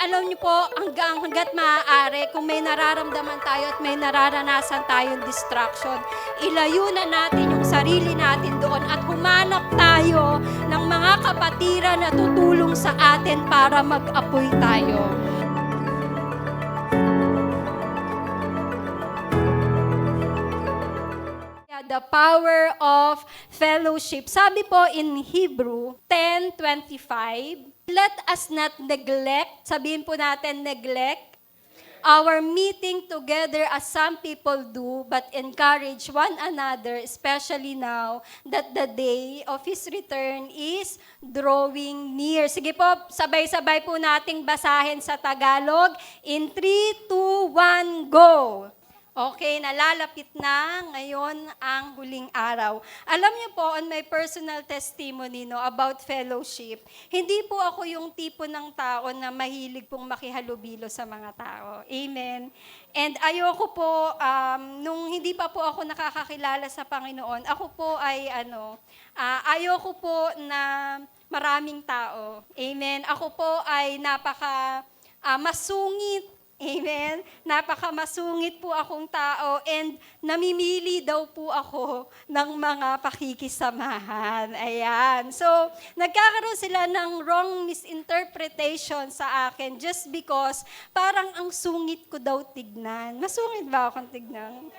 alam niyo po, hanggat maaari, kung may nararamdaman tayo at may nararanasan tayong distraction, ilayo na natin yung sarili natin doon at humanap tayo ng mga kapatiran na tutulong sa atin para mag-apoy tayo. The power of fellowship. Sabi po in Hebrew 10:25, let us not neglect, sabihin po natin neglect, our meeting together as some people do, but encourage one another, especially now that the day of His return is drawing near. Sige po, sabay-sabay po nating basahin sa Tagalog. In 3, 2, 1, go! Okay, nalalapit na ngayon ang huling araw. Alam niyo po, on my personal testimony about fellowship, hindi po ako yung tipo ng tao na mahilig pong makihalubilo sa mga tao. Amen. And ayoko po, nung hindi pa po ako nakakakilala sa Panginoon, ako po ay ayoko po na maraming tao. Amen. Ako po ay masungit. Amen? Napakamasungit po akong tao and namimili daw po ako ng mga pakikisamahan. Ayan. So, nagkakaroon sila ng wrong misinterpretation sa akin just because parang ang sungit ko daw tignan. Masungit ba akong tignan?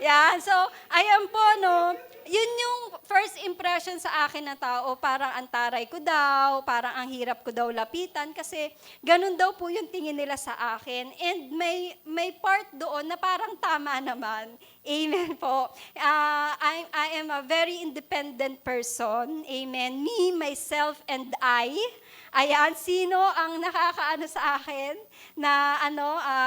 Yan. So, ayan po, yun yung first impression sa akin na tao, parang antaray ko daw, parang ang hirap ko daw lapitan, kasi ganun daw po yung tingin nila sa akin. And may part doon na parang tama naman. Amen po. I am a very independent person. Amen. Me, myself, and I. Ayan, sino ang nakakaano sa akin na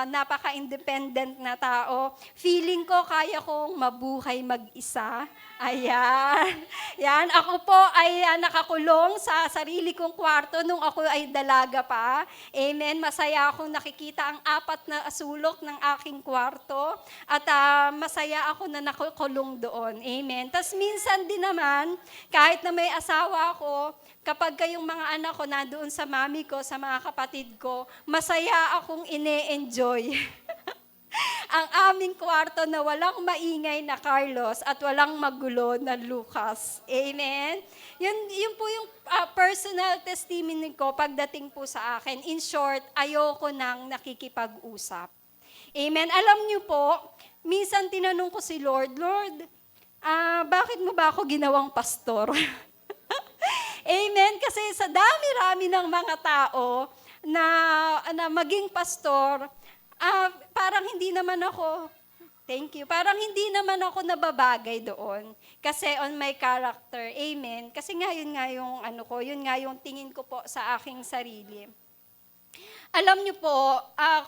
napaka-independent na tao? Feeling ko kaya kong mabuhay mag-isa. Ayan. Yan, ako po ay nakakulong sa sarili kong kwarto nung ako ay dalaga pa. Amen. Masaya akong nakikita ang 4 na sulok ng aking kwarto at masaya ako na nakakulong doon. Amen. Tas minsan din naman, kahit na may asawa ako, kapag kayong mga anak ko nandoon sa mami ko, sa mga kapatid ko, masaya akong ine-enjoy ang aming kwarto na walang maingay na Carlos at walang magulo na Lucas. Amen? Yun po yung personal testimony ko pagdating po sa akin. In short, ayoko nang nakikipag-usap. Amen? Alam niyo po, minsan tinanong ko si Lord, bakit mo ba ako ginawang pastor? Amen? Kasi sa dami-rami ng mga tao na maging pastor, parang hindi naman ako, parang hindi naman ako nababagay doon. Kasi on my character, amen? Kasi yun nga yung tingin ko po sa aking sarili. Alam niyo po,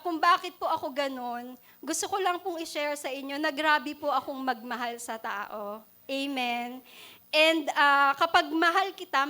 kung bakit po ako ganun, gusto ko lang pong i-share sa inyo na grabe po akong magmahal sa tao. Amen? And kapag mahal kita.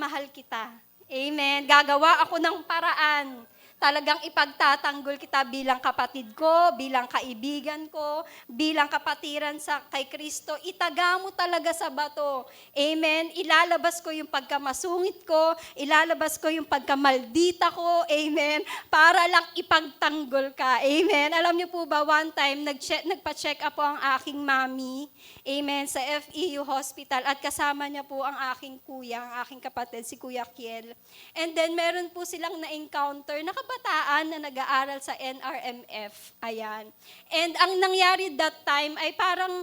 Amen. Gagawa ako ng paraan. Talagang ipagtatanggol kita bilang kapatid ko, bilang kaibigan ko, bilang kapatiran kay Kristo. Itaga mo talaga sa bato. Amen. Ilalabas ko yung pagkamasungit ko, ilalabas ko yung pagkamaldita ko. Amen. Para lang ipagtanggol ka. Amen. Alam niyo po ba, one time, nagpa-check up po ang aking mami. Amen. Sa FEU Hospital. At kasama niya po ang aking kuya, ang aking kapatid, si Kuya Kiel. And then, meron po silang na-encounter na kabataan na nag-aaral sa NRMF. Ayan. And ang nangyari that time ay parang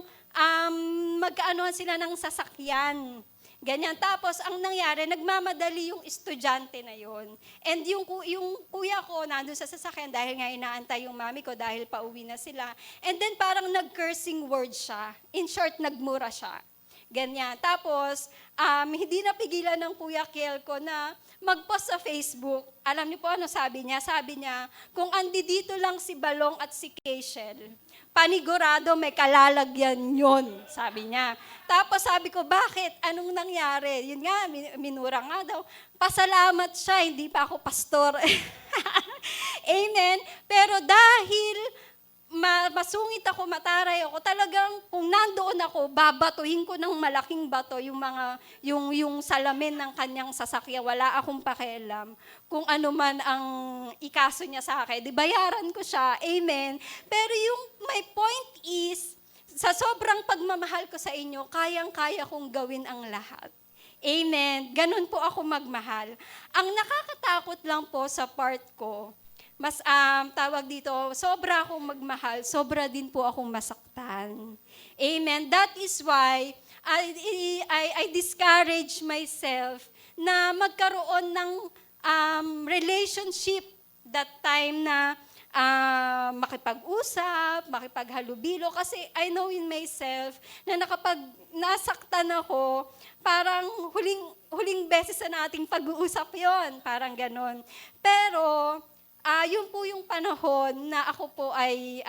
magkaanuhan sila ng sasakyan. Ganyan. Tapos, ang nangyari, nagmamadali yung estudyante na yon. And yung kuya ko, nandun sa sasakyan dahil nga inaantay yung mami ko dahil pauwi na sila. And then, parang nag-cursing word siya. In short, nagmura siya. Ganyan. Tapos, hindi napigilan ng Kuya Kiel ko na mag-post sa Facebook. Alam niyo po ano sabi niya? Sabi niya, kung dito lang si Balong at si Keishel, panigurado may kalalagyan yon, sabi niya. Tapos sabi ko, bakit? Anong nangyari? Yun nga, minura nga daw. Pasalamat siya, hindi pa ako pastor. Amen. Pero dahil masungit ako, mataray ako, talagang kung nandoon ako, babatuhin ko ng malaking bato yung salamin ng kanyang sasakyan. Wala akong pakialam kung ano man ang ikaso niya sa akin. Di bayaran ko siya, amen. Pero my point is, sa sobrang pagmamahal ko sa inyo, kayang-kaya kong gawin ang lahat. Amen. Ganun po ako magmahal. Ang nakakatakot lang po sa part ko, tawag dito, sobra akong magmahal, sobra din po akong masaktan. Amen. That is why I discourage myself na magkaroon ng relationship that time na makipag-usap, makipaghalubilo, kasi I know in myself na nakapag nasaktan ako, parang huling beses na nating pag-uusap yon, parang ganon. Pero, yun po yung panahon na ako po ay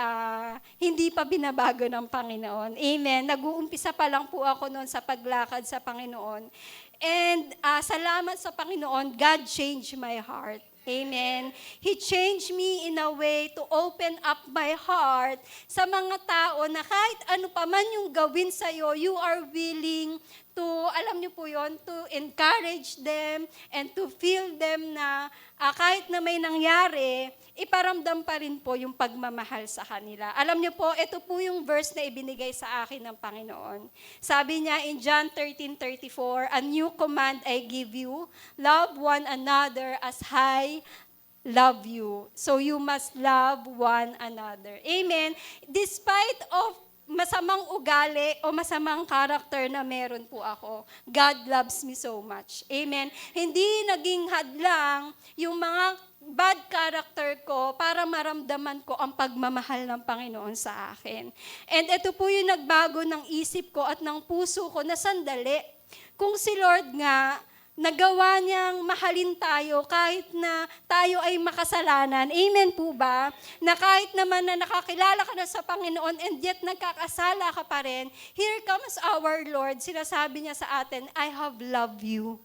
hindi pa binabago ng Panginoon. Amen. Nag-uumpisa pa lang po ako noon sa paglakad sa Panginoon. And salamat sa Panginoon, God changed my heart. Amen. He changed me in a way to open up my heart sa mga tao na kahit ano pa man yung gawin sa'yo, you are willing to, alam niyo po yon, to encourage them and to feel them na kahit na may nangyari, iparamdam pa rin po yung pagmamahal sa kanila. Alam niyo po, ito po yung verse na ibinigay sa akin ng Panginoon. Sabi niya in John 13:34, "A new command I give you, love one another as I love you." So you must love one another. Amen. Despite of masamang ugali o masamang karakter na meron po ako, God loves me so much. Amen. Hindi naging hadlang yung mga bad character ko para maramdaman ko ang pagmamahal ng Panginoon sa akin. And ito po yung nagbago ng isip ko at ng puso ko na sandali. Kung si Lord nga, nagawa niyang mahalin tayo kahit na tayo ay makasalanan. Amen po ba? Na kahit naman na nakakilala ka na sa Panginoon and yet nagkakasala ka pa rin, here comes our Lord. Sinasabi niya sa atin, I have loved you.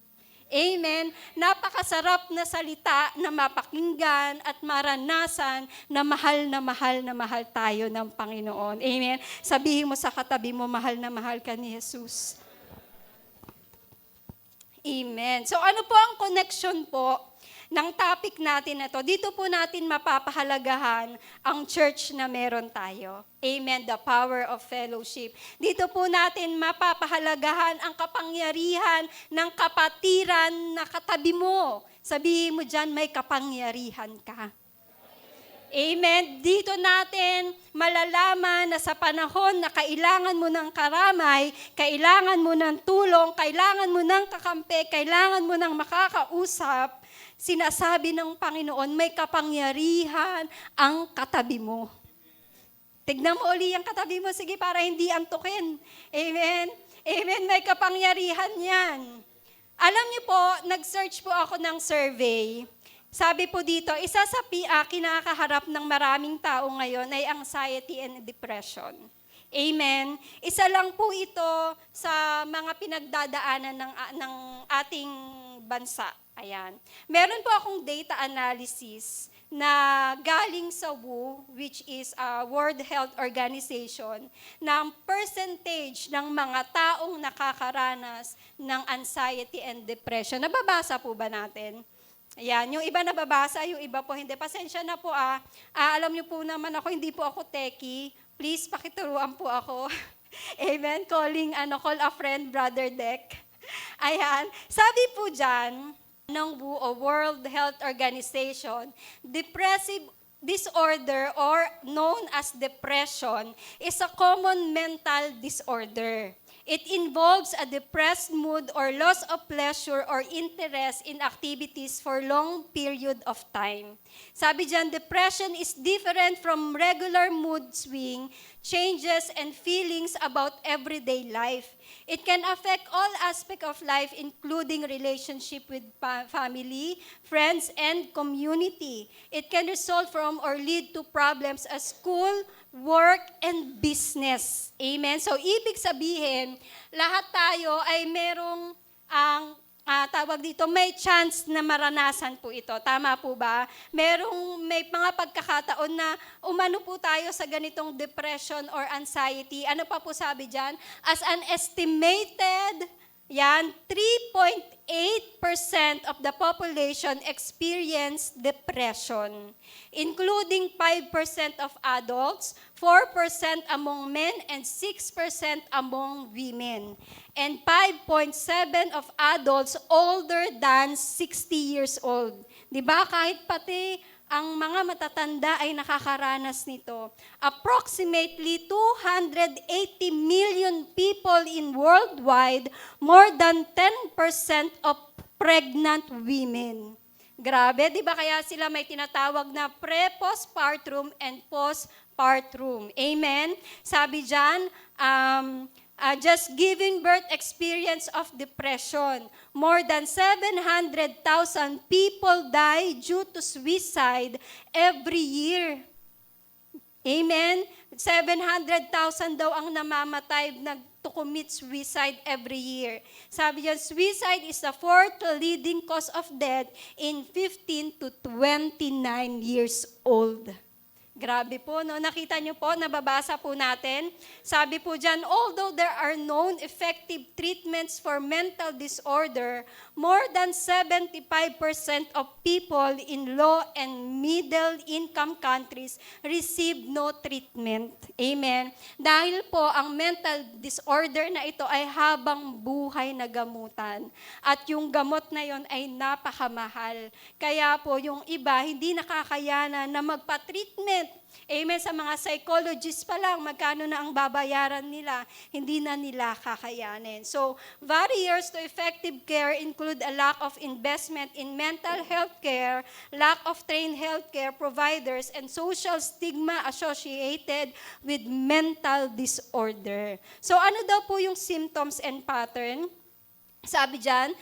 Amen. Napakasarap na salita na mapakinggan at maranasan na mahal na mahal na mahal tayo ng Panginoon. Amen. Sabihin mo sa katabi mo, mahal na mahal ka ni Jesus. Amen. So ano po ang connection po ng topic natin na to? Dito po natin mapapahalagahan ang church na meron tayo. Amen. The power of fellowship. Dito po natin mapapahalagahan ang kapangyarihan ng kapatiran na katabi mo. Sabihin mo dyan, may kapangyarihan ka. Amen. Dito natin malalaman na sa panahon na kailangan mo ng karamay, kailangan mo ng tulong, kailangan mo ng kakampi, kailangan mo ng makakausap, sinasabi ng Panginoon, may kapangyarihan ang katabi mo. Tignan mo uli ang katabi mo, sige, para hindi antukin. Amen. Amen, may kapangyarihan yan. Alam niyo po, nag-search po ako ng survey. Sabi po dito, isa sa kinakaharap ng maraming tao ngayon ay anxiety and depression. Amen. Isa lang po ito sa mga pinagdadaanan ng ating bansa. Ayan. Meron po akong data analysis na galing sa WHO, which is a World Health Organization, ng percentage ng mga taong nakakaranas ng anxiety and depression. Nababasa po ba natin? Ayan, yung iba nababasa, yung iba po hindi. Pasensya na po alam niyo po naman ako, hindi po ako techie. Please, pakituruan po ako. Amen. Call a friend, Brother Deck. Ayan. Sabi po dyan, ng WHO, o World Health Organization, depressive disorder or known as depression is a common mental disorder. It involves a depressed mood or loss of pleasure or interest in activities for long period of time. Sabi dyan, depression is different from regular mood swing, changes, and feelings about everyday life. It can affect all aspects of life, including relationship with family, friends, and community. It can result from or lead to problems at school, work, and business. Amen? So, ibig sabihin, lahat tayo ay merong tawag dito, may chance na maranasan po ito. Tama po ba? May mga pagkakataon na umano po tayo sa ganitong depression or anxiety. Ano pa po sabi dyan? As an estimated, 3.8% of the population experience depression, including 5% of adults, 4% among men, and 6% among women, and 5.7% of adults older than 60 years old. Di ba? Kahit pati ang mga matatanda ay nakakaranas nito. Approximately 280 million people in worldwide, more than 10% of pregnant women. Grabe, di ba kaya sila may tinatawag na pre-postpartum and postpartum. Amen? Sabi dyan, just giving birth experience of depression. More than 700,000 people die due to suicide every year. Amen? 700,000 daw ang namamatay to commit suicide every year. Sabi niyan, suicide is the fourth leading cause of death in 15 to 29 years old. Grabe po, no? Nakita niyo po, nababasa po natin. Sabi po dyan, although there are known effective treatments for mental disorder, more than 75% of people in low and middle-income countries receive no treatment. Amen? Dahil po, ang mental disorder na ito ay habang buhay na gamutan. At yung gamot na yon ay napakamahal. Kaya po, yung iba, hindi nakakayanan na magpa-treatment. Amen. Sa mga psychologists pa lang, magkano na ang babayaran nila, hindi na nila kakayanin. So, barriers to effective care include a lack of investment in mental health care, lack of trained healthcare providers, and social stigma associated with mental disorder. So, ano daw po yung symptoms and pattern? Sabi dyan,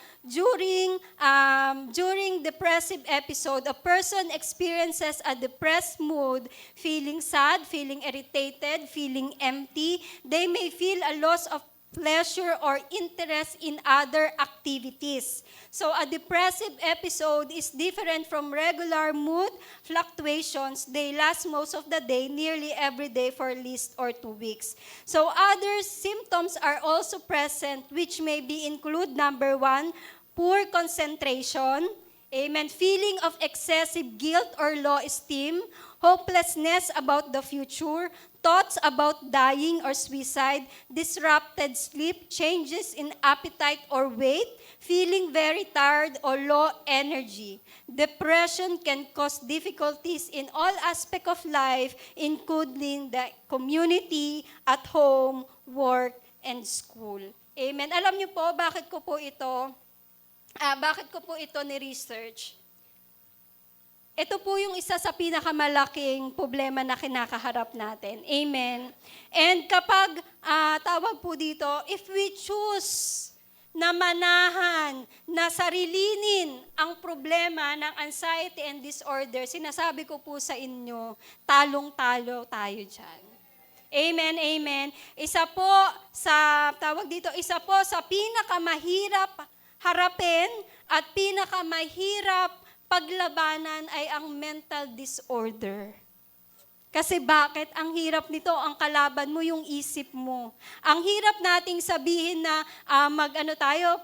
during depressive episode, a person experiences a depressed mood, feeling sad, feeling irritated, feeling empty. They may feel a loss of pleasure or interest in other activities. So a depressive episode is different from regular mood fluctuations. They last most of the day, nearly every day for at least 2 weeks. So other symptoms are also present, which may be include, number 1, poor concentration, amen, feeling of excessive guilt or low esteem, hopelessness about the future, thoughts about dying or suicide, disrupted sleep, changes in appetite or weight, feeling very tired or low energy. Depression can cause difficulties in all aspects of life, including the community, at home, work, and school. Amen. Alam niyo po, bakit ko po ito ni-research? Ito po yung isa sa pinakamalaking problema na kinakaharap natin. Amen. And kapag, tawag po dito, if we choose na manahan, na sarilinin ang problema ng anxiety and disorder, sinasabi ko po sa inyo, talong-talo tayo dyan. Amen, amen. Isa po sa pinakamahirap harapin at pinakamahirap paglabanan ay ang mental disorder. Kasi bakit? Ang hirap nito, ang kalaban mo yung isip mo. Ang hirap nating sabihin na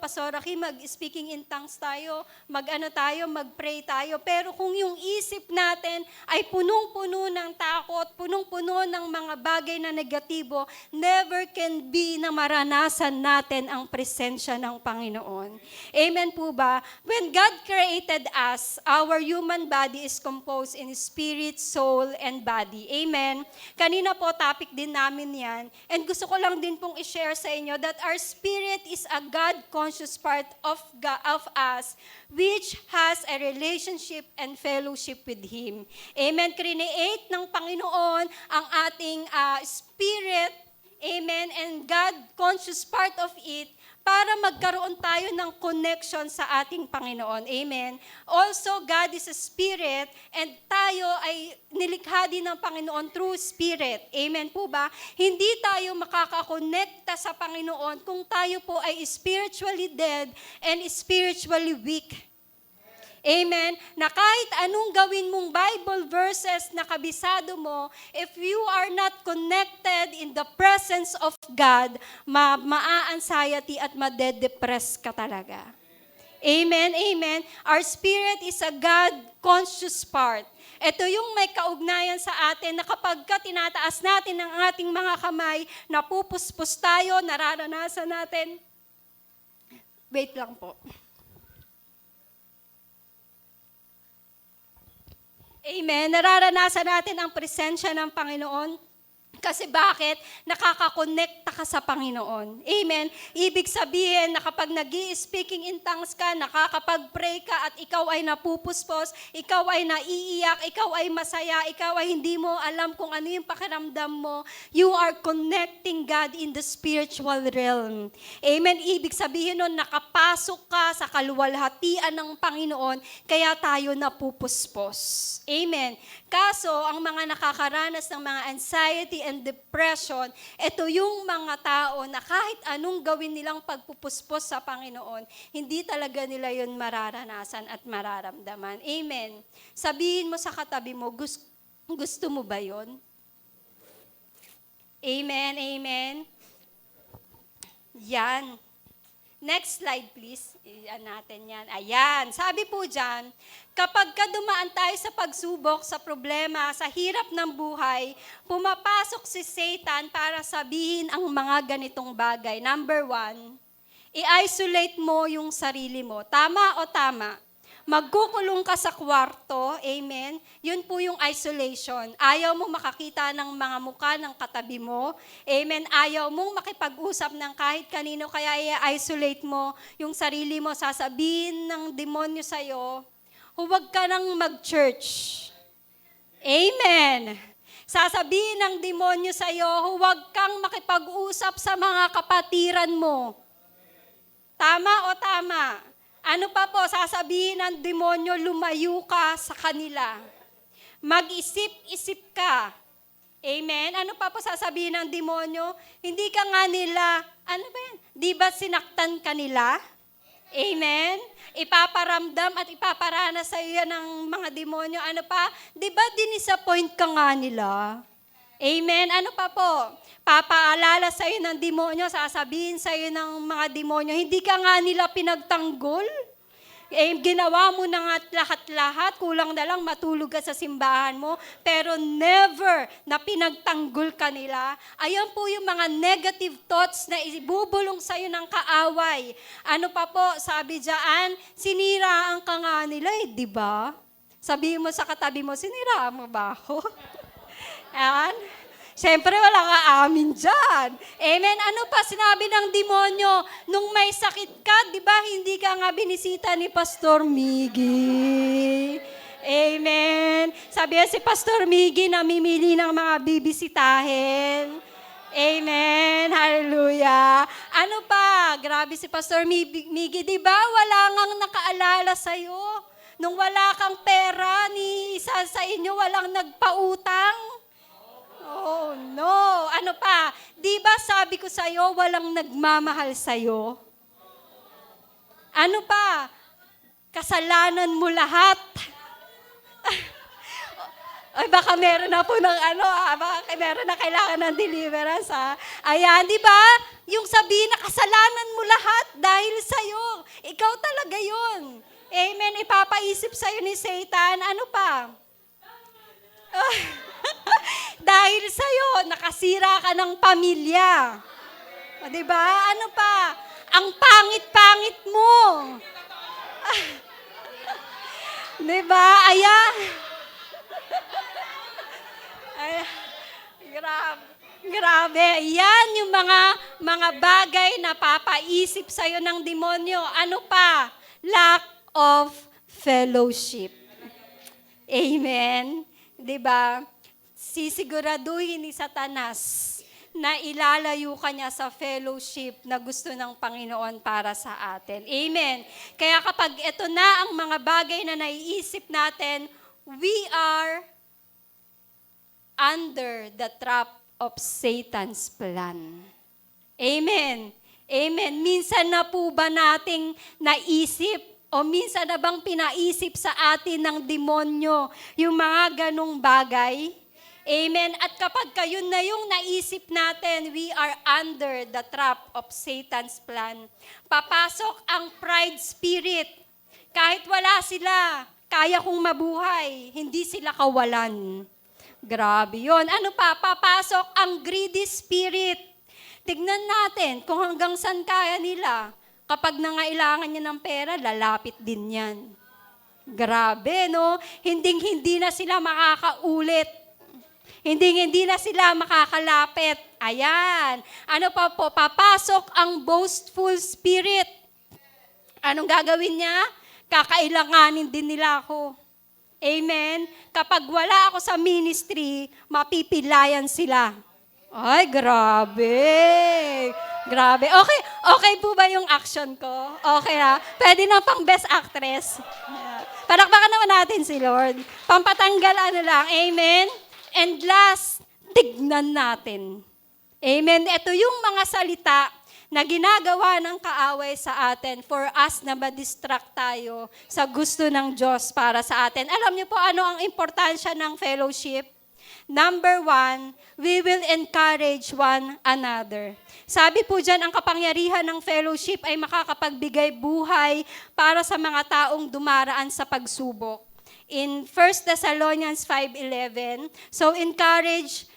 Pastor Rocky, mag-speaking in tongues tayo, mag-pray tayo. Pero kung yung isip natin ay punong-puno ng takot, punong-puno ng mga bagay na negatibo, never can be na maranasan natin ang presensya ng Panginoon. Amen po ba? When God created us, our human body is composed in spirit, soul, and body. Amen. Kanina po, topic din namin yan. And gusto ko lang din pong i-share sa inyo that our spirit is a God-conscious part of us, which has a relationship and fellowship with Him. Amen. Create ng Panginoon ang ating spirit, amen, and God-conscious part of it para magkaroon tayo ng connection sa ating Panginoon. Amen. Also, God is a spirit and tayo ay nilikha din ng Panginoon through spirit. Amen po ba? Hindi tayo makakakonekta sa Panginoon kung tayo po ay spiritually dead and spiritually weak. Amen? Na kahit anong gawin mong Bible verses na kabisado mo, if you are not connected in the presence of God, ma-anxiety at ma-depress ka talaga. Amen? Amen? Our spirit is a God-conscious part. Ito yung may kaugnayan sa atin na kapag tinataas natin ang ating mga kamay, napupuspos tayo, nararanasan natin. Wait lang po. Amen. Nararanasan natin ang presensya ng Panginoon. Kasi bakit? Nakakakonekta ka sa Panginoon. Amen. Ibig sabihin na kapag nag-i-speaking in tongues ka, nakakapag-pray ka at ikaw ay napupuspos, ikaw ay naiiyak, ikaw ay masaya, ikaw ay hindi mo alam kung ano yung pakiramdam mo, you are connecting God in the spiritual realm. Amen. Ibig sabihin nun, nakapasok ka sa kaluwalhatian ng Panginoon, kaya tayo napupuspos. Amen. Kaso, ang mga nakakaranas ng mga anxiety and depression, ito yung mga tao na kahit anong gawin nilang pagpupuspos sa Panginoon, hindi talaga nila yun mararanasan at mararamdaman. Amen. Sabihin mo sa katabi mo, gusto mo ba yun? Amen, amen. Yan. Next slide, please. Iyan natin yan. Ayan. Sabi po dyan, kapag dumaan tayo sa pagsubok, sa problema, sa hirap ng buhay, pumapasok si Satan para sabihin ang mga ganitong bagay. Number 1, i-isolate mo yung sarili mo. Tama o tama? Magkukulong ka sa kwarto, amen? Yun po yung isolation. Ayaw mong makakita ng mga mukha ng katabi mo, amen? Ayaw mong makipag-usap ng kahit kanino, kaya i-isolate mo yung sarili mo. Sasabihin ng demonyo sa'yo, huwag ka nang mag-church. Amen. Sasabihin ng demonyo sa'yo, huwag kang makipag-usap sa mga kapatiran mo. Tama o tama? Ano pa po, sasabihin ng demonyo, lumayo ka sa kanila. Mag-isip-isip ka. Amen? Ano pa po sasabihin ng demonyo? Hindi ka nga nila, ano ba yan? Di ba sinaktan ka nila? Amen? Ipaparamdam at ipaparana sa iyo ng mga demonyo. Ano pa? Di ba dinisappoint ka nga nila? Amen? Ano pa po? Papaalala sa iyo ng demonyo, sasabihin sa iyo ng mga demonyo, hindi ka nga nila pinagtanggol? Ginawa mo na nga lahat-lahat, kulang na lang matulog ka sa simbahan mo, pero never na pinagtanggol ka nila. Ayan po yung mga negative thoughts na ibubulong sa iyo ng kaaway. Ano pa po, sabi diyan, siniraan ka nga nila di ba? Sabihin mo sa katabi mo, siniraan mo ba ako? Ayan. Siyempre, wala ka amin dyan. Amen. Ano pa sinabi ng demonyo? Nung may sakit ka, di ba, hindi ka nga binisita ni Pastor Miggy. Amen. Sabi si Pastor Miggy, namimili ng mga bibisitahin. Amen. Hallelujah. Ano pa? Grabe si Pastor Miggy, di ba? Wala ngang nakaalala sa'yo. Nung wala kang pera, ni isa sa inyo walang nagpautang. Oh, no. Ano pa? Di ba sabi ko sa'yo, walang nagmamahal sa'yo? Ano pa? Kasalanan mo lahat. Ay, baka meron na po ng baka meron na kailangan ng deliverance, ha? Ayan, di ba? Yung sabihin na kasalanan mo lahat dahil sa'yo. Ikaw talaga yun. Amen. Ipapaisip sa'yo ni Satan. Ano pa? Dahil sa'yo, nakasira ka ng pamilya. O, diba? Ano pa? Ang pangit-pangit mo. Diba? Ayan. Grabe. Yan yung mga bagay na papaisip sa'yo ng demonyo. Ano pa? Lack of fellowship. Amen? Diba? Sisiguraduhin ni Satanas na ilalayo ka niya sa fellowship na gusto ng Panginoon para sa atin. Amen. Kaya kapag ito na ang mga bagay na naiisip natin, we are under the trap of Satan's plan. Amen. Amen. Minsan na po ba nating naisip o minsan na bang pinaisip sa atin ng demonyo yung mga ganong bagay? Amen. At kapag kayo na yung naisip natin, we are under the trap of Satan's plan. Papasok ang pride spirit. Kahit wala sila, kaya kong mabuhay. Hindi sila kawalan. Grabe yun. Ano pa? Papasok ang greedy spirit. Tignan natin kung hanggang saan kaya nila. Kapag nangailangan niya ng pera, lalapit din yan. Grabe, no? Hindi na sila makakaulit. Hindi na sila makakalapit. Ayan. Ano pa po? Papasok ang boastful spirit. Anong gagawin niya? Kakailanganin din nila ako. Amen? Kapag wala ako sa ministry, mapipilayan sila. Ay, grabe. Grabe. Okay po ba yung action ko? Okay ha? Pwede na pang best actress. Palakpakan naman natin si Lord. Pampatanggal lang. Amen? And last, tignan natin. Amen? Ito yung mga salita na ginagawa ng kaaway sa atin for us na ma-distract tayo sa gusto ng Diyos para sa atin. Alam niyo po ano ang importansya ng fellowship? Number 1, we will encourage one another. Sabi po dyan, ang kapangyarihan ng fellowship ay makakapagbigay buhay para sa mga taong dumaraan sa pagsubok. In 1 Thessalonians 5:11, so encourage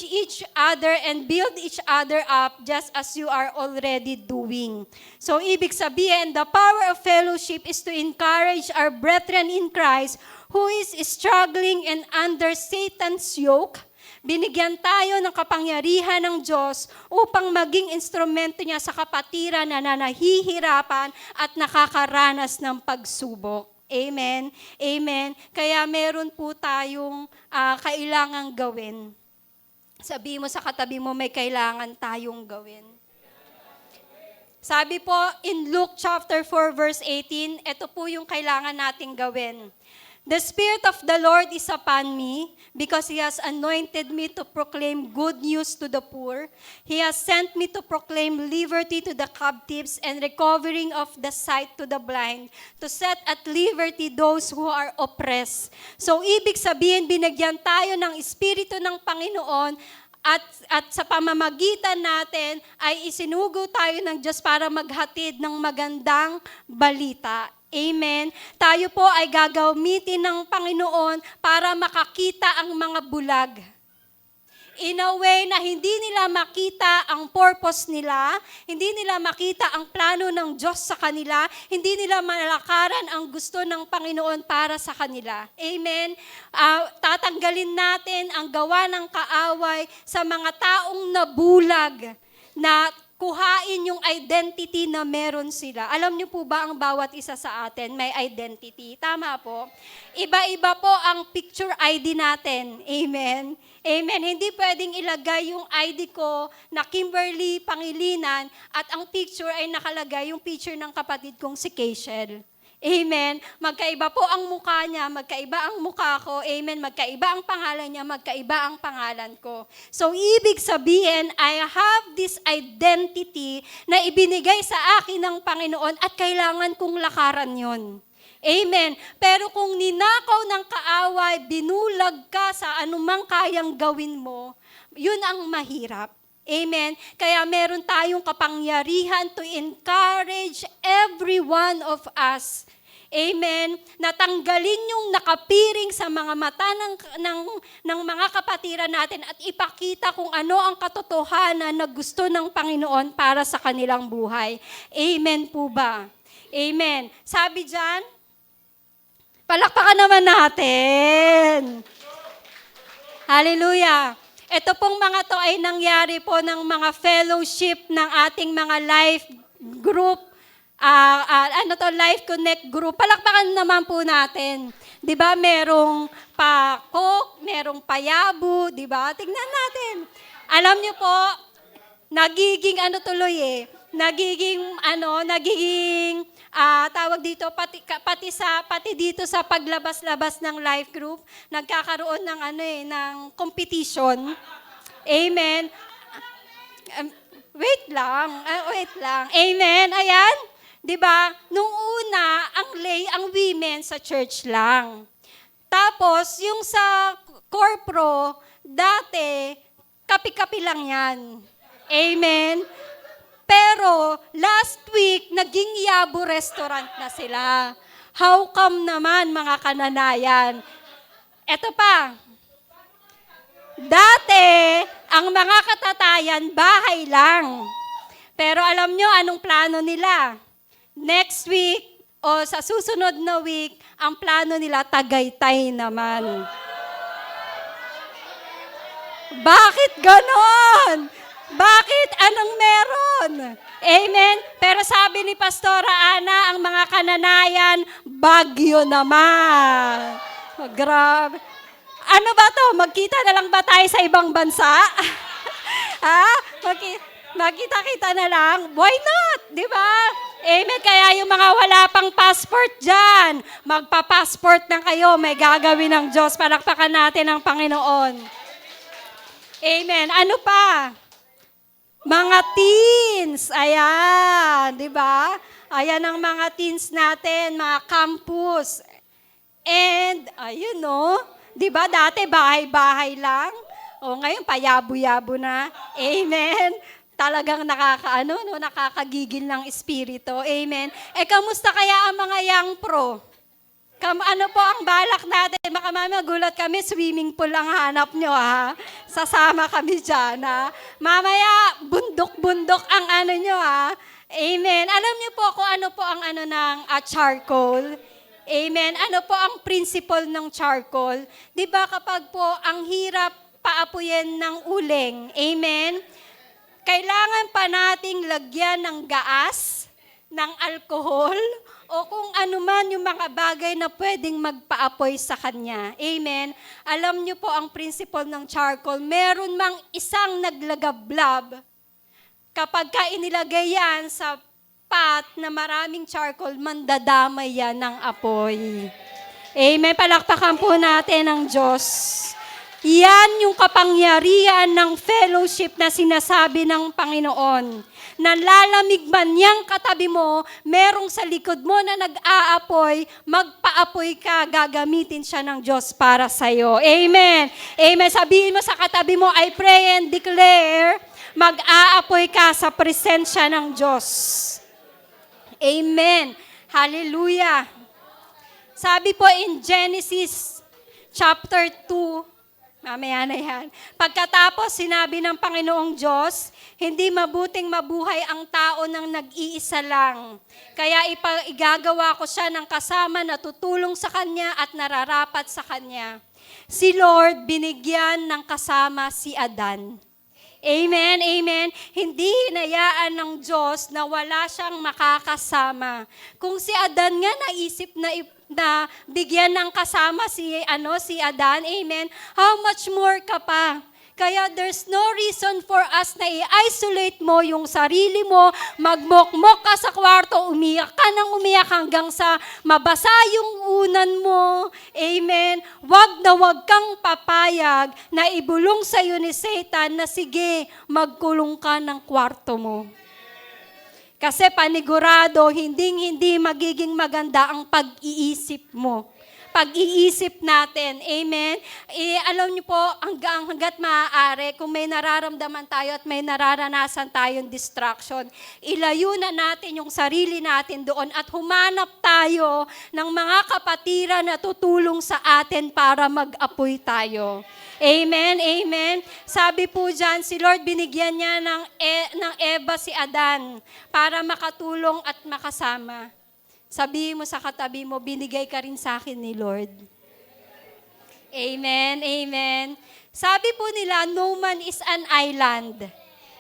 each other and build each other up just as you are already doing. So ibig sabihin, the power of fellowship is to encourage our brethren in Christ who is struggling and under Satan's yoke. Binigyan tayo ng kapangyarihan ng Diyos upang maging instrumento niya sa kapatiran na nahihirapan at nakakaranas ng pagsubok. Amen. Amen. Kaya meron po tayong kailangang gawin. Sabi mo sa katabi mo, may kailangan tayong gawin. Sabi po in Luke chapter 4 verse 18, ito po yung kailangan nating gawin. The Spirit of the Lord is upon me because He has anointed me to proclaim good news to the poor. He has sent me to proclaim liberty to the captives and recovering of the sight to the blind, to set at liberty those who are oppressed. So ibig sabihin, binigyan tayo ng Espiritu ng Panginoon at sa pamamagitan natin ay isinugo tayo ng Diyos para maghatid ng magandang balita. Amen. Tayo po ay gagamitin ng Panginoon para makakita ang mga bulag. In a way na hindi nila makita ang purpose nila, hindi nila makita ang plano ng Diyos sa kanila, hindi nila malakaran ang gusto ng Panginoon para sa kanila. Amen. Tatanggalin natin ang gawa ng kaaway sa mga taong nabulag na kuhain yung identity na meron sila. Alam niyo po ba ang bawat isa sa atin may identity? Tama po. Iba-iba po ang picture ID natin. Amen. Amen. Hindi pwedeng ilagay yung ID ko na Kimberly Pangilinan at ang picture ay nakalagay yung picture ng kapatid kong si Keishel. Amen. Magkaiba po ang mukha niya, magkaiba ang mukha ko. Amen. Magkaiba ang pangalan niya, magkaiba ang pangalan ko. So, ibig sabihin, I have this identity na ibinigay sa akin ng Panginoon at kailangan kong lakaran yon. Amen. Pero kung ninakaw ng kaaway, binulag ka sa anumang kayang gawin mo, yun ang mahirap. Amen. Kaya meron tayong kapangyarihan to encourage every one of us. Amen. Natanggalin yung nakapiring sa mga mata ng mga kapatiran natin at ipakita kung ano ang katotohanan na gusto ng Panginoon para sa kanilang buhay. Amen po ba? Amen. Sabi dyan, palakpakan naman natin. Hallelujah. Ito pong mga to ay nangyari po ng mga fellowship ng ating mga life group Life Connect group. Palakpakan naman po natin. 'Di ba? Merong pakok, merong payabu, 'di ba? Tingnan natin. Alam niyo po, nagiging tawag dito pati dito sa paglabas-labas ng life group, nagkakaroon ng ng competition. Amen. Wait lang. Amen. Ayan. 'Di ba? Nung una, ang women sa church lang. Tapos yung sa corpro, dati kapi-kapi lang 'yan. Amen. Pero last week, naging Yabo restaurant na sila. How come naman, mga kananayan? Eto pa. Dati, ang mga katatayan, bahay lang. Pero alam nyo, anong plano nila? Next week, o sa susunod na week, ang plano nila, Tagaytay naman. Bakit ganon? Bakit? Anong meron? Amen? Pero sabi ni Pastora Ana, ang mga kananayan, Bagyo naman. Oh, grabe. Ano ba to? Magkita na lang ba tayo sa ibang bansa? Ha? Magkita-kita na lang? Why not? Di ba? Amen. Kaya yung mga wala pang passport dyan, magpa-passport na kayo. May gagawin ng Diyos. Palakpakan natin ang Panginoon. Amen. Ano pa? Mga teens, ayan, di ba? Ayan ang mga teens natin, mga campus. And, ayun no, di ba dati bahay-bahay lang? O ngayon, payabo-yabo na. Amen. Talagang nakakagigil ng espiritu. Amen. Kamusta kaya ang mga young pro? Ano po ang balak natin? Baka mamaya gulat kami, swimming pool ang hanap nyo, ha? Sasama kami dyan, ha? Mamaya, bundok-bundok ang nyo, ha? Amen. Alam niyo po kung ano po ang ng charcoal? Amen. Ano po ang principle ng charcoal? Di ba kapag po ang hirap paapuyin ng uling, amen? Kailangan pa nating lagyan ng gaas, ng alkohol, o kung ano man yung mga bagay na pwedeng magpaapoy sa kanya. Amen. Alam niyo po ang principle ng charcoal, meron mang isang naglagablab, kapag ka inilagay yan sa pot na maraming charcoal, mandadamay yan ng apoy. Amen. Palakpakan po natin ang Diyos. Yan yung kapangyarihan ng fellowship na sinasabi ng Panginoon. Nalalamig man yang katabi mo, merong sa likod mo na nag-aapoy, magpaapoy ka, gagamitin siya ng Diyos para sa'yo. Amen. Amen. Sabihin mo sa katabi mo, I pray and declare, mag-aapoy ka sa presensya ng Diyos. Amen. Hallelujah. Sabi po in Genesis chapter 2, mamaya na yan. Pagkatapos, sinabi ng Panginoong Diyos, hindi mabuting mabuhay ang tao ng nag-iisa lang. Kaya igagawa ko siya ng kasama na tutulong sa kanya at nararapat sa kanya. Si Lord, binigyan ng kasama si Adan. Amen, amen. Hindi hinayaan ng Diyos na wala siyang makakasama. Kung si Adan nga naisip na bigyan ng kasama si Adan, amen, how much more ka pa? Kaya there's no reason for us na i-isolate mo yung sarili mo, magmokmok ka sa kwarto, umiyak ka ng umiyak hanggang sa mabasa yung unan mo. Amen. Wag kang papayag na ibulong sa iyo ni Satan na sige, magkulong ka ng kwarto mo. Kasi panigurado, hindi magiging maganda ang pag-iisip mo. Pag-iisip natin. Amen? Alam niyo po, hanggat maaari, kung may nararamdaman tayo at may nararanasan tayong distraction, ilayo na natin yung sarili natin doon at humanap tayo ng mga kapatiran na tutulong sa atin para mag-apoy tayo. Amen, amen. Sabi po dyan, si Lord binigyan niya ng Eva si Adan para makatulong at makasama. Sabihin mo sa katabi mo, binigay ka rin sa akin ni Lord. Amen, amen. Sabi po nila, no man is an island.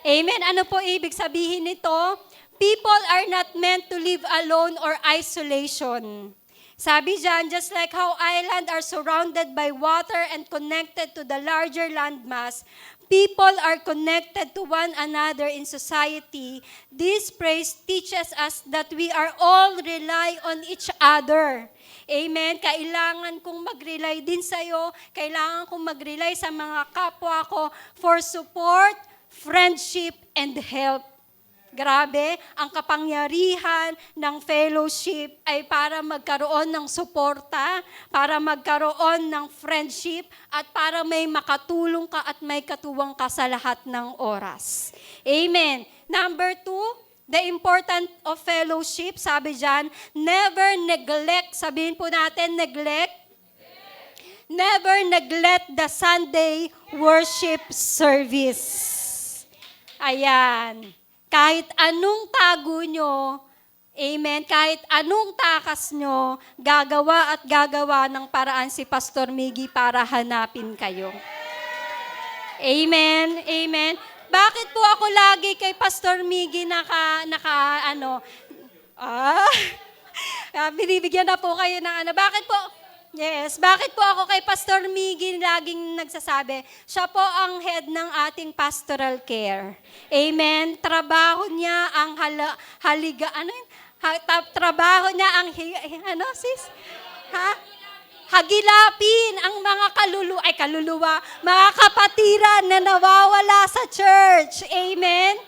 Amen. Ano po ibig sabihin nito? People are not meant to live alone or isolation. Sabi dyan, just like how islands are surrounded by water and connected to the larger landmass, people are connected to one another in society. This praise teaches us that we are all rely on each other. Amen? Kailangan kong mag-rely din sa'yo. Kailangan kong mag-rely sa mga kapwa ko for support, friendship, and help. Grabe, ang kapangyarihan ng fellowship ay para magkaroon ng suporta, para magkaroon ng friendship, at para may makatulong ka at may katuwang ka sa lahat ng oras. Amen. Number 2, the importance of fellowship, sabi dyan, never neglect, sabihin po natin, neglect. Never neglect the Sunday worship service. Ayan. Kahit anong tago nyo, amen, kahit anong takas nyo, gagawa ng paraan si Pastor Miggy para hanapin kayo. Amen, amen. Bakit po ako lagi kay Pastor Miggy binibigyan na po kayo ng bakit po? Yes, bakit po ako kay Pastor Miggy laging nagsasabi? Siya po ang head ng ating pastoral care. Amen. Trabaho niya ang trabaho niya ang hagilapin ang mga kaluluwa, mga kapatiran na nawawala sa church. Amen.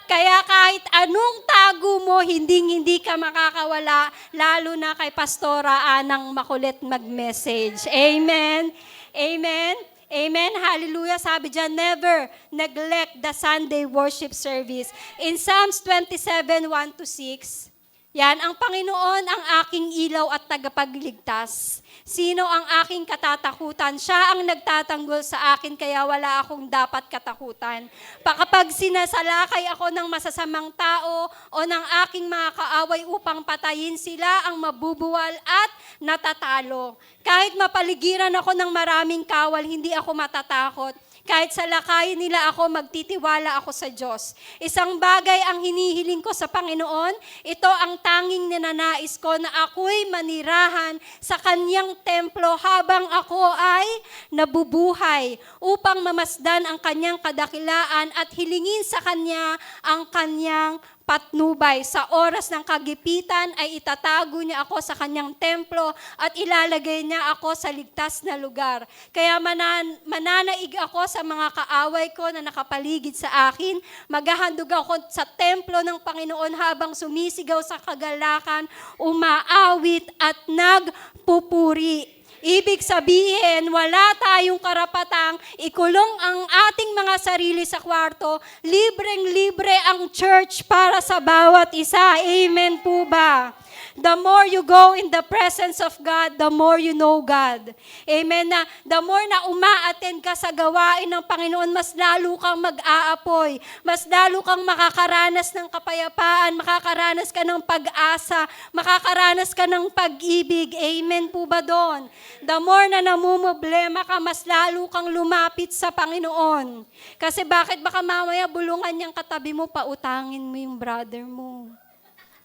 Kaya kahit anong tago mo, hindi ka makakawala, lalo na kay Pastora Anang makulit mag-message. Amen? Amen? Amen? Hallelujah. Sabi dyan, never neglect the Sunday worship service. In Psalms 27:1-6, yan, ang Panginoon ang aking ilaw at tagapagligtas. Sino ang aking katatakutan? Siya ang nagtatanggol sa akin, kaya wala akong dapat katakutan. Kapag sinasalakay ako ng masasamang tao o ng aking mga kaaway upang patayin, sila ang mabubuwal at natatalo. Kahit mapaligiran ako ng maraming kawal, hindi ako matatakot. Kahit salakayin nila ako, magtitiwala ako sa Diyos. Isang bagay ang hinihiling ko sa Panginoon, ito ang tanging ninanais ko na ako'y manirahan sa Kanyang templo habang ako ay nabubuhay upang mamasdan ang Kanyang kadakilaan at hilingin sa Kanya ang Kanyang patnubay. Sa oras ng kagipitan ay itatago niya ako sa Kanyang templo at ilalagay niya ako sa ligtas na lugar. Kaya mananaig ako sa mga kaaway ko na nakapaligid sa akin. Maghahandog ako sa templo ng Panginoon habang sumisigaw sa kagalakan, umaawit at nagpupuri. Ibig sabihin, wala tayong karapatang ikulong ang ating mga sarili sa kwarto. Libreng-libre ang church para sa bawat isa. Amen po ba? The more you go in the presence of God, the more you know God. Amen na, the more na uma-attend ka sa gawain ng Panginoon, mas lalo kang mag-aapoy. Mas lalo kang makakaranas ng kapayapaan, makakaranas ka ng pag-asa, makakaranas ka ng pag-ibig. Amen po ba doon? The more na namumblema ka, mas lalo kang lumapit sa Panginoon. Kasi bakit baka mamaya bulungan niyang katabi mo, pautangin mo yung brother mo.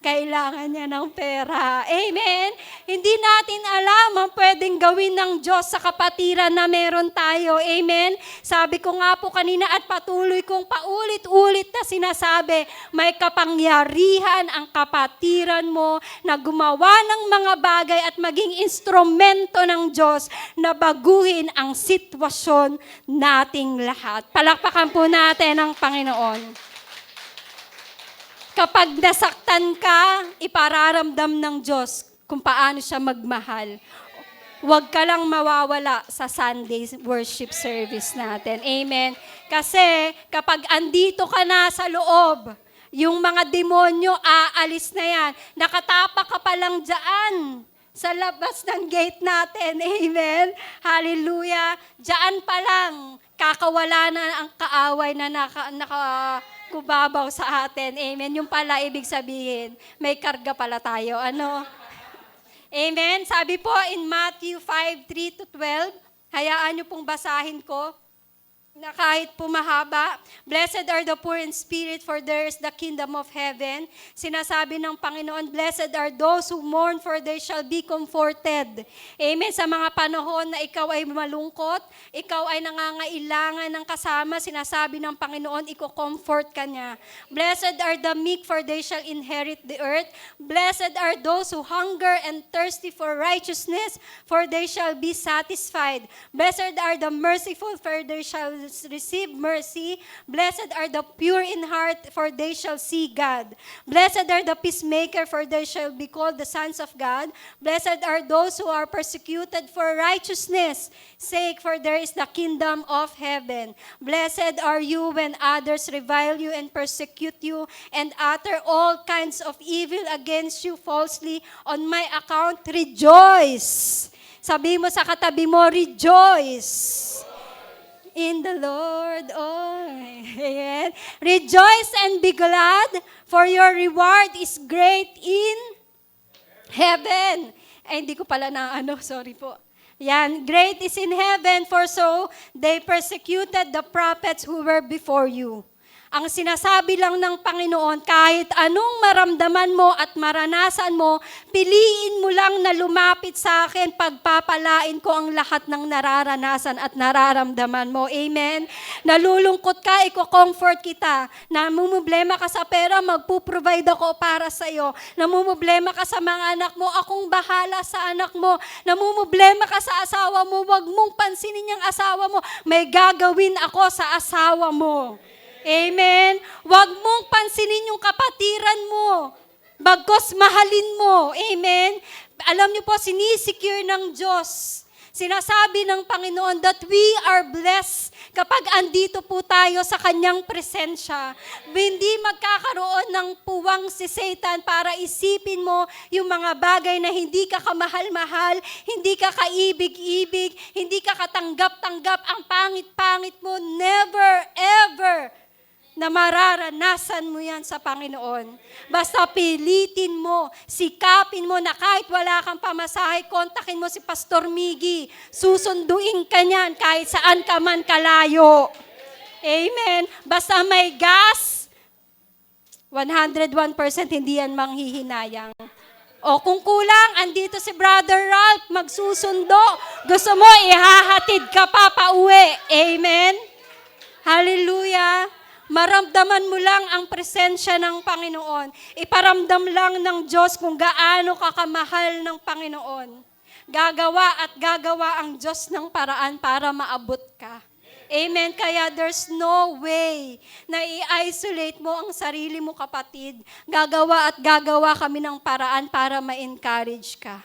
Kailangan niya ng pera. Amen? Hindi natin alam ang pwedeng gawin ng Diyos sa kapatiran na meron tayo. Amen? Sabi ko nga po kanina at patuloy kong paulit-ulit na sinasabi, may kapangyarihan ang kapatiran mo na gumawa ng mga bagay at maging instrumento ng Diyos na baguhin ang sitwasyon nating lahat. Palakpakan po natin ang Panginoon. Kapag nasaktan ka, ipararamdam ng Diyos kung paano siya magmahal. Huwag ka lang mawawala sa Sunday worship service natin. Amen. Kasi kapag andito ka na sa loob, yung mga demonyo aalis na yan. Nakatapak ka pa lang dyan sa labas ng gate natin. Amen. Hallelujah. Dyan pa lang, kakawala na ang kaaway na kubabaw sa atin. Amen. Yung pala, ibig sabihin, may karga pala tayo. Ano? Amen. Sabi po in Matthew 5:3-12, hayaan niyo pong basahin ko. na kahit pumahaba, blessed are the poor in spirit, for theirs the kingdom of heaven. Sinasabi ng Panginoon, blessed are those who mourn, for they shall be comforted. Amen. Sa mga panahon na ikaw ay malungkot, ikaw ay nangangailangan ng kasama, sinasabi ng Panginoon, iko-comfort ka niya. Blessed are the meek, for they shall inherit the earth. Blessed are those who hunger and thirsty for righteousness, for they shall be satisfied. Blessed are the merciful, for they shall receive mercy. Blessed are the pure in heart, for they shall see God. Blessed are the peacemaker, for they shall be called the sons of God. Blessed are those who are persecuted for righteousness' sake, for there is the kingdom of heaven. Blessed are you when others revile you and persecute you and utter all kinds of evil against you falsely on my account. Rejoice! Sabi mo sa katabi mo, rejoice! In the Lord, oh, ayan. Rejoice and be glad, for your reward is great in heaven. Ay, hindi ko pala sorry po. Yan, great is in heaven, for so they persecuted the prophets who were before you. Ang sinasabi lang ng Panginoon, kahit anong maramdaman mo at maranasan mo, piliin mo lang na lumapit sa akin, pagpapalain ko ang lahat ng nararanasan at nararamdaman mo. Amen? Nalulungkot ka, iko-comfort kita. Namumblema ka sa pera, magpuprovide ako para sa iyo. Namumblema ka sa mga anak mo, akong bahala sa anak mo. Namumblema ka sa asawa mo, wag mong pansinin yung asawa mo. May gagawin ako sa asawa mo. Amen. Huwag mong pansinin yung kapatiran mo. Bagkos mahalin mo. Amen. Alam niyo po, sinisecure ng Diyos. Sinasabi ng Panginoon that we are blessed kapag andito po tayo sa Kanyang presensya. Hindi magkakaroon ng puwang si Satan para isipin mo yung mga bagay na hindi ka kamahal-mahal, hindi ka kaibig-ibig, hindi ka katanggap-tanggap, ang pangit-pangit mo. Never, ever na mararanasan mo yan sa Panginoon. Basta pilitin mo, sikapin mo na kahit wala kang pamasahe, kontakin mo si Pastor Miggy. Susunduin ka niyan kahit saan ka man kalayo. Amen. Basta may gas, 101% hindi yan manghihinayang. O kung kulang, andito si Brother Ralph, magsusundo. Gusto mo, ihahatid ka pa pauwi. Amen. Hallelujah. Maramdaman mo lang ang presensya ng Panginoon. Iparamdam lang ng Diyos kung gaano ka kamahal ng Panginoon. Gagawa at gagawa ang Diyos ng paraan para maabot ka. Amen. Kaya there's no way na i-isolate mo ang sarili mo, kapatid. Gagawa at gagawa kami ng paraan para ma-encourage ka.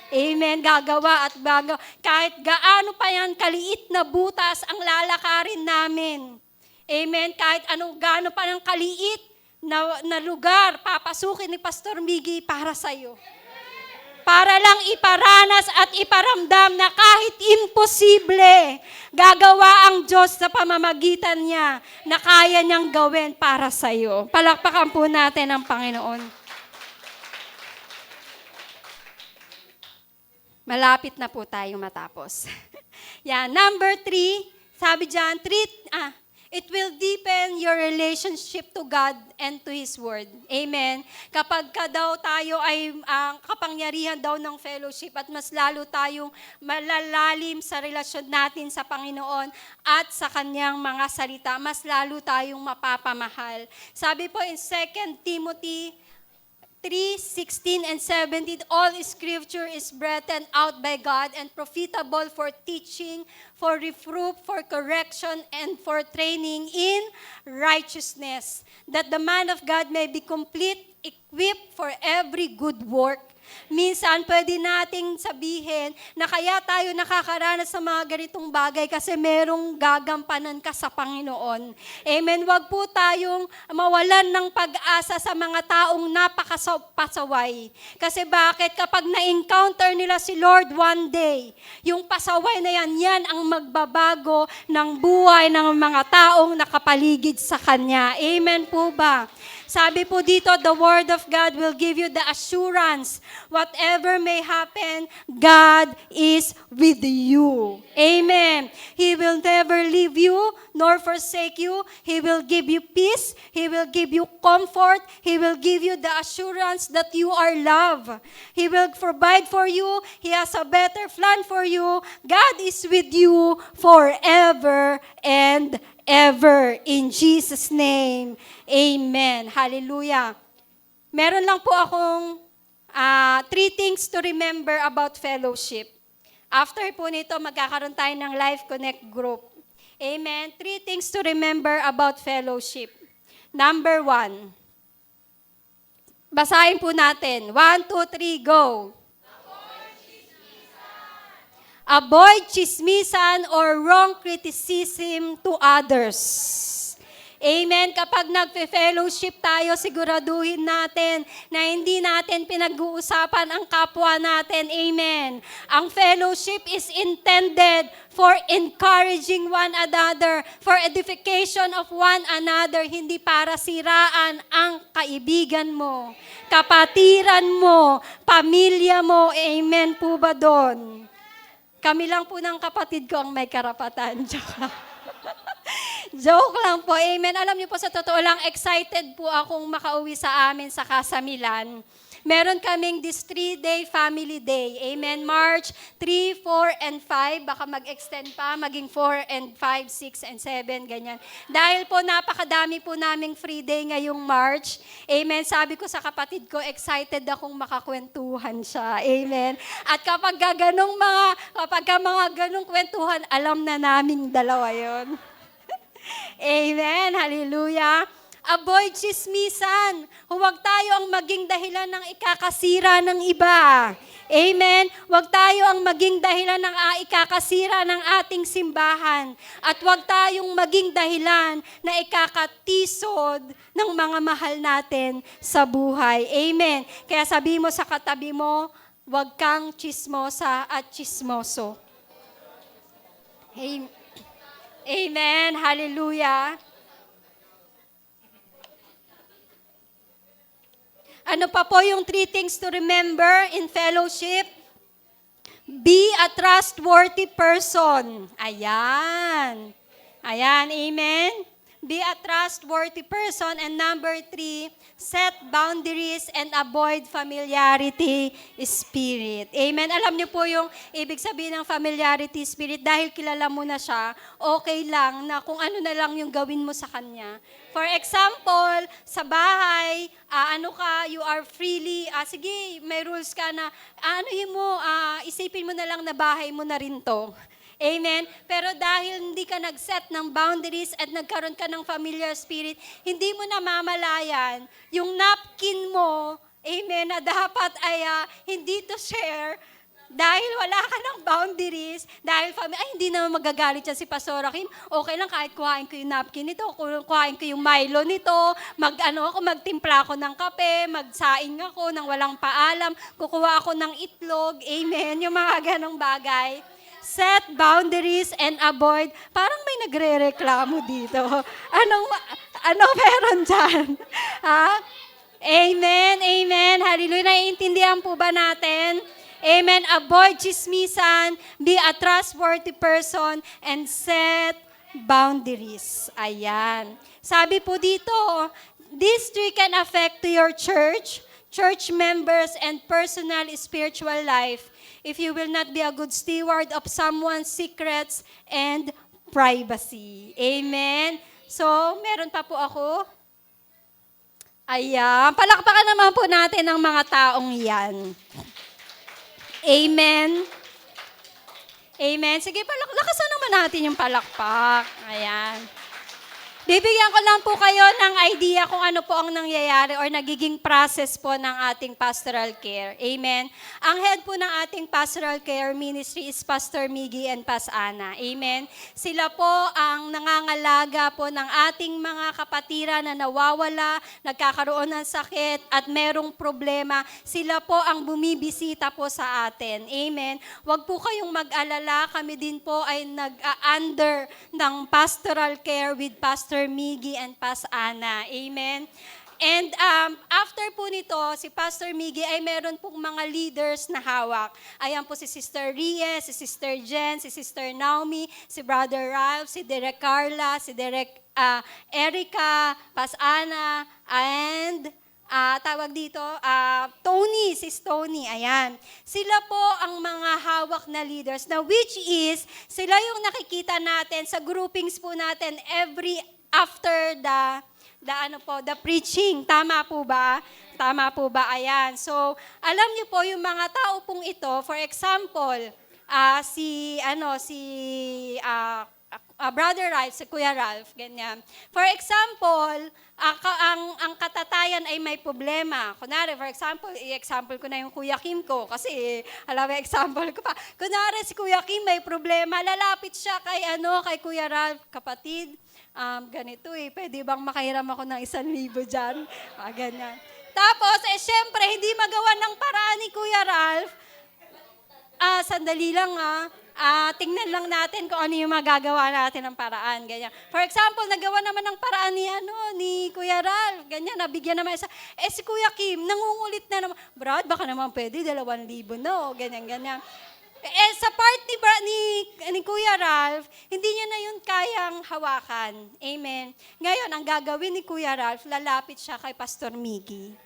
Amen. Gagawa at gagawa. Kahit gaano pa yan kaliit na butas ang lalakarin namin. Amen. Kahit anong gaano pa ng kaliit na lugar, papasukin ni Pastor Miggy para sa iyo. Para lang iparanas at iparamdam na kahit imposible, gagawa ang Diyos sa pamamagitan niya na kaya niyang gawin para sa iyo. Palakpakan po natin ang Panginoon. Malapit na po tayong matapos. Yan, number 3, sabi dyan, it will deepen your relationship to God and to His Word. Amen. Kapag ka daw tayo ay kapangyarihan daw ng fellowship at mas lalo tayong malalalim sa relasyon natin sa Panginoon at sa Kanyang mga salita, mas lalo tayong mapapamahal. Sabi po in 2 Timothy 3:16 and 17, all Scripture is breathed out by God and profitable for teaching, for reproof, for correction, and for training in righteousness, that the man of God may be complete, equipped for every good work. Minsan, pwede nating sabihin na kaya tayo nakakaranas sa mga ganitong bagay kasi merong gagampanan ka sa Panginoon. Amen. Huwag po tayong mawalan ng pag-asa sa mga taong napakapasaway. Kasi bakit? Kapag na-encounter nila si Lord one day, yung pasaway na yan ang magbabago ng buhay ng mga taong nakapaligid sa Kanya. Amen po ba? Sabi po dito, the Word of God will give you the assurance, whatever may happen, God is with you. Amen. He will never leave you nor forsake you. He will give you peace. He will give you comfort. He will give you the assurance that you are loved. He will provide for you. He has a better plan for you. God is with you forever and ever. In Jesus' name, amen. Hallelujah. Meron lang po akong 3 things to remember about fellowship. After po nito, magkakaroon tayo ng Life Connect group. Amen. 3 things to remember about fellowship. Number 1. Basahin po natin. 1, 2, 3, go. Avoid chismisan or wrong criticism to others. Amen. Kapag nagpe-fellowship tayo, siguraduhin natin na hindi natin pinag-uusapan ang kapwa natin. Amen. Ang fellowship is intended for encouraging one another, for edification of one another, hindi para siraan ang kaibigan mo, kapatiran mo, pamilya mo. Amen po ba doon? Kami lang po ng kapatid ko ang may karapatan. Joke lang. Joke lang po. Amen. Alam niyo po, sa totoo lang, excited po akong makauwi sa amin sa Kasamilan. Meron kaming this 3-day family day. Amen. March 3, 4, and 5. Baka mag-extend pa, maging 4 and 5, 6, and 7, ganyan. Dahil po napakadami po naming free day ngayong March. Amen. Sabi ko sa kapatid ko, excited akong makakwentuhan siya. Amen. At kapag mga ganong kwentuhan, alam na naming dalawa yon. Amen. Hallelujah. Avoid chismisan. Huwag tayo ang maging dahilan ng ikakasira ng iba. Amen. Huwag tayo ang maging dahilan ng ikakasira ng ating simbahan. At huwag tayong maging dahilan na ikakatisod ng mga mahal natin sa buhay. Amen. Kaya sabi mo sa katabi mo, huwag kang chismosa at chismoso. Amen. Amen. Hallelujah. Ano pa po yung 3 things to remember in fellowship? Be a trustworthy person. Ayan. Ayan, amen. Be a trustworthy person. And number 3, set boundaries and avoid familiarity spirit. Amen. Alam niyo po yung ibig sabihin ng familiarity spirit, dahil kilala mo na siya, okay lang na kung ano na lang yung gawin mo sa kanya. For example, sa bahay, you are freely, sige, may rules ka na, isipin mo na lang na bahay mo na rin to. Amen? Pero dahil hindi ka nag-set ng boundaries at nagkaroon ka ng familiar spirit, hindi mo namamalayan yung napkin mo, amen, na dapat ay hindi to share, dahil wala ka ng boundaries, dahil hindi naman magagalit yan si Pastora Kim, okay lang kahit kuhain ko yung napkin nito, kuhain ko yung Milo nito, magtimpla ako ng kape, magsaing ako ng walang paalam, kukuha ako ng itlog, amen, yung mga ganong bagay. Set boundaries and avoid. Parang may nagre-reklamo dito. Anong meron dyan? Ha? Amen, amen, hallelujah. Naiintindihan po ba natin? Amen. Avoid chismisan, be a trustworthy person, and set boundaries. Ayan. Sabi po dito, these 3 can affect to your church members, and personal spiritual life if you will not be a good steward of someone's secrets and privacy. Amen. So, meron pa po ako. Ayan. Palakpakan naman po natin ang mga taong yan. Amen. Amen. Sige, lakasan naman natin yung palakpak. Ayan. Bibigyan ko lang po kayo ng idea kung ano po ang nangyayari or nagiging process po ng ating pastoral care. Amen. Ang head po ng ating pastoral care ministry is Pastor Miggy and Pas Ana. Amen. Sila po ang nangangalaga po ng ating mga kapatiran na nawawala, nagkakaroon ng sakit at merong problema. Sila po ang bumibisita po sa atin. Amen. Huwag po kayong mag-alala. Kami din po ay nag-under ng pastoral care with Pastor Miggy and Pas Ana. Amen. And after po nito, si Pastor Miggy ay meron pong mga leaders na hawak. Ayan po si Sister Rie, si Sister Jen, si Sister Naomi, si Brother Ralph, si Derek Carla, si Derek Erica, Pas Ana, and tawag dito, Tony, sis Tony, ayan. Sila po ang mga hawak na leaders na which is, sila yung nakikita natin sa groupings po natin every after the preaching. Tama po ba? Tama po ba? Ayan. So, alam niyo po yung mga tao pong ito, for example, si Brother Ralph, si Kuya Ralph, ganyan. For example, ang katatayan ay may problema. Kunwari, for example, i-example ko na yung Kuya Kim ko kasi alam mo, example ko pa. Kunwari, si Kuya Kim may problema, lalapit siya kay Kuya Ralph, kapatid, ganito pwede bang makahiram ako ng 1,000 dyan? Ganyan. Tapos, syempre, hindi magawa ng paraan ni Kuya Ralph. Sandali lang tingnan lang natin kung ano yung magagawa natin ng paraan. Ganyan. For example, nagawa naman ng paraan ni Kuya Ralph. Ganyan, nabigyan naman isa. Si Kuya Kim, nangungulit na naman. Brad, baka naman pwede, 2,000 no? Ganyan, ganyan. Sa part ni Kuya Ralph, hindi niya na yun kayang hawakan. Amen. Ngayon, ang gagawin ni Kuya Ralph, lalapit siya kay Pastor Miggy.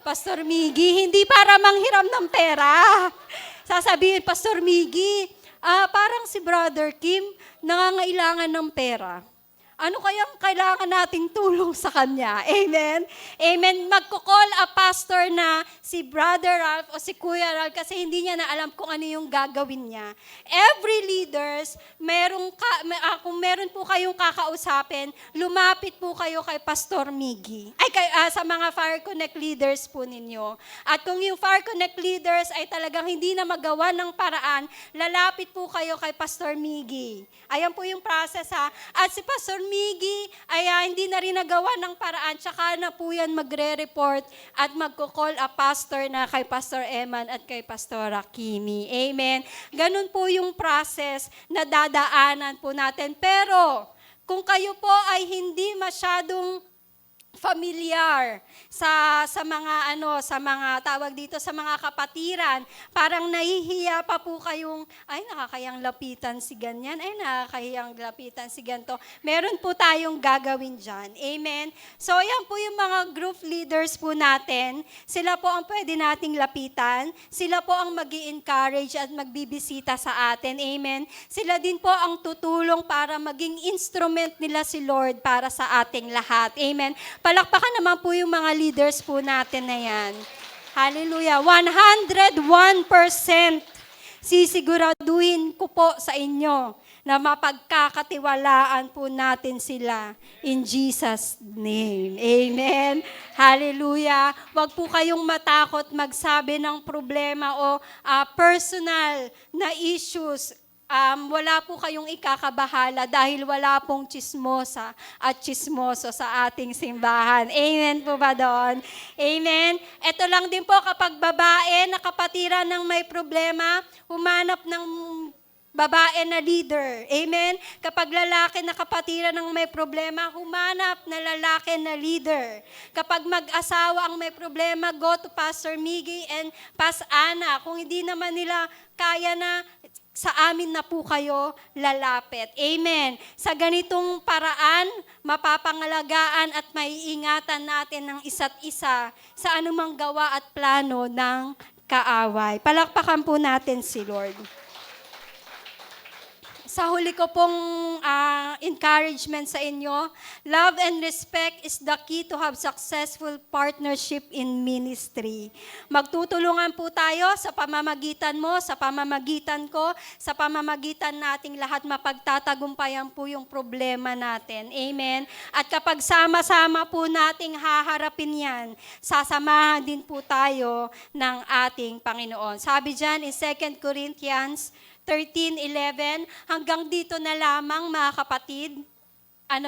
Pastor Miggy, hindi para manghiram ng pera. Sasabihin, Pastor Miggy, parang si Brother Kim, nangangailangan ng pera. Ano kayang kailangan nating tulong sa kanya? Amen? Amen. Magkukall a pastor na si Brother Ralph o si Kuya Ralph kasi hindi niya na alam kung ano yung gagawin niya. Every leaders, kung meron po kayong kakausapin, lumapit po kayo kay Pastor Miggy. Sa mga Fire Connect leaders po ninyo. At kung yung Fire Connect leaders ay talagang hindi na magawa ng paraan, lalapit po kayo kay Pastor Miggy. Ayan po yung process At si Pastor Miggy ay hindi na rin nagawa ng paraan, tsaka na po yan magre-report at magko-call a pastor na kay Pastor Eman at kay Pastor Kimi. Amen. Ganun po yung process na dadaanan po natin. Pero kung kayo po ay hindi masyadong familiar sa mga tawag dito sa mga kapatiran, parang nahihiya pa po kayong nakakayang lapitan si ganyan, nakakayang lapitan si ganito. Meron po tayong gagawin diyan. Amen. So yan po yung mga group leaders po natin. Sila po ang pwede nating lapitan. Sila po ang magi-encourage at magbibisita sa atin. Amen. Sila din po ang tutulong para maging instrument nila si Lord para sa ating lahat. Amen. Palakpakan naman po yung mga leaders po natin na yan. Hallelujah. 101% sisiguraduhin ko po sa inyo na mapagkakatiwalaan po natin sila in Jesus' name. Amen. Hallelujah. Huwag po kayong matakot magsabi ng problema o personal na issues. Wala po kayong ikakabahala dahil wala pong chismosa at chismoso sa ating simbahan. Amen po ba doon? Amen? Ito lang din po kapag babae na kapatiran ng may problema, humanap ng babae na leader. Amen? Kapag lalaki na kapatiran ng may problema, humanap na lalaki na leader. Kapag mag-asawa ang may problema, go to Pastor Miggy and Pas Ana. Kung hindi naman nila kaya na, sa amin na po kayo lalapit. Amen. Sa ganitong paraan, mapapangalagaan at maiingatan natin ng isa't isa sa anumang gawa at plano ng kaaway. Palakpakan po natin si Lord. Sa huli ko pong encouragement sa inyo, love and respect is the key to have successful partnership in ministry. Magtutulungan po tayo sa pamamagitan mo, sa pamamagitan ko, sa pamamagitan nating lahat mapagtatagumpayan po yung problema natin. Amen? At kapag sama-sama po nating haharapin yan, sasamahan din po tayo ng ating Panginoon. Sabi dyan in 2 Corinthians 13:11, hanggang dito na lamang mga kapatid,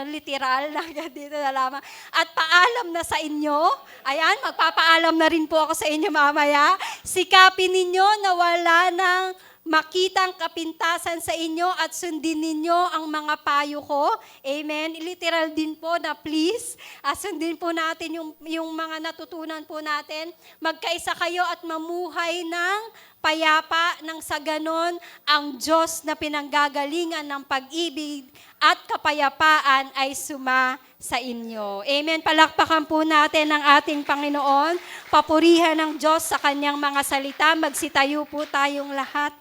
literal, hanggang dito na lamang. At paalam na sa inyo, ayan, magpapaalam na rin po ako sa inyo mamaya, sikapin ninyo na wala ng makitang kapintasan sa inyo at sundin ninyo ang mga payo ko. Amen. Literal din po na please, sundin po natin yung mga natutunan po natin. Magkaisa kayo at mamuhay ng payapa, nang sa ganon ang Diyos na pinanggagalingan ng pag-ibig at kapayapaan ay sa inyo. Amen. Palakpakan po natin ang ating Panginoon. Papurihan ng Diyos sa kanyang mga salita. Magsitayo po tayong lahat.